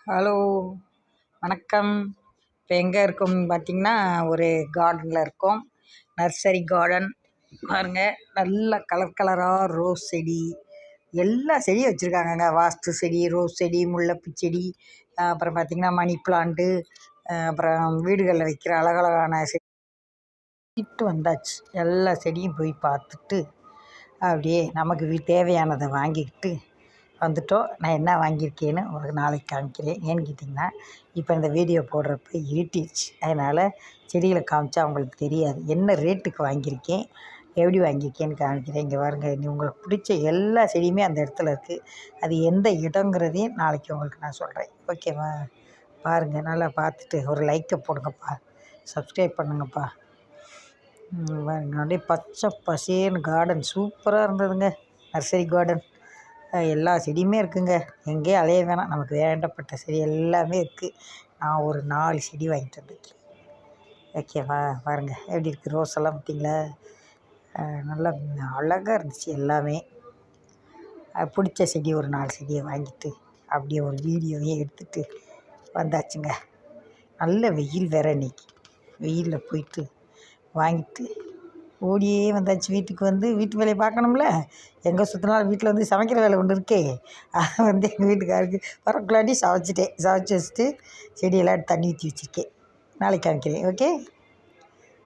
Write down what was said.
Hello, வணக்கம். இப்போ எங்கே இருக்கோம்னு பார்த்தீங்கன்னா, ஒரு கார்டனில் இருக்கோம். நர்சரி கார்டன் பாருங்கள். நல்ல கலர் கலராக ரோஸ் செடி, எல்லா செடியும் வச்சுருக்காங்கங்க. வாஸ்து செடி, ரோஸ் செடி, முல்லைப்பூ செடி, அப்புறம் பார்த்திங்கன்னா மணி பிளான்ட்டு, அப்புறம் வீடுகளில் வைக்கிற அழகழகான செடி வந்தாச்சு. எல்லா செடியும் போய் பார்த்துட்டு அப்படியே நமக்கு தேவையானதை வாங்கிக்கிட்டு வந்துட்டோம். நான் என்ன வாங்கியிருக்கேன்னு உங்களுக்கு நாளைக்கு காமிக்கிறேன். ஏன்னு கேட்டிங்கன்னா, இப்போ இந்த வீடியோ போடுறப்ப இருட்டிடுச்சு. அதனால் செடிகளை காமிச்சா அவங்களுக்கு தெரியாது. என்ன ரேட்டுக்கு வாங்கியிருக்கேன், எப்படி வாங்கியிருக்கேன்னு காமிக்கிறேன். இங்கே பாருங்க, உங்களுக்கு பிடிச்ச எல்லா செடியுமே அந்த இடத்துல இருக்குது. அது எந்த இடங்கிறதையும் நாளைக்கு உங்களுக்கு நான் சொல்கிறேன். ஓகேவா? பாருங்கள், நல்லா பார்த்துட்டு ஒரு லைக்கை போடுங்கப்பா, சப்ஸ்கிரைப் பண்ணுங்கப்பா. பாருங்க, அப்படியே பச்சை பசேன்னு கார்டன் சூப்பராக இருந்ததுங்க. நர்சரி கார்டன் எல்லா செடியுமே இருக்குதுங்க. எங்கேயும் அலைய வேணாம், நமக்கு வேண்டப்பட்ட செடி எல்லாமே இருக்குது. நான் ஒரு 4 செடி வாங்கிட்டு வந்திருக்கேன். ஓகேவா? பாருங்கள் எப்படி இருக்குது. ரோஸ் எல்லாம் பார்த்திங்களா, நல்லா அழகாக இருந்துச்சு எல்லாமே. பிடிச்ச செடி ஒரு 4 செடியை வாங்கிட்டு அப்படியே ஒரு வீடியோவையும் எடுத்துகிட்டு வந்தாச்சுங்க. நல்ல வெயில் வேறு இன்னைக்கு. வெயிலில் போயிட்டு வாங்கிட்டு ஓடியே வந்தாச்சு. வீட்டுக்கு வந்து வீட்டு வேலையை பார்க்கணும்ல. எங்கே சுற்றினாலும் வீட்டில் வந்து சமைக்கிற வேலை ஒன்று இருக்கே. அதை எங்கள் வீட்டுக்காருக்கு வரக்குள்ளாடி சமைச்சி வச்சுட்டு செடியெல்லாம் தண்ணி ஊற்றி வச்சுருக்கேன். நாளைக்கு காமிக்கிறேன். ஓகே.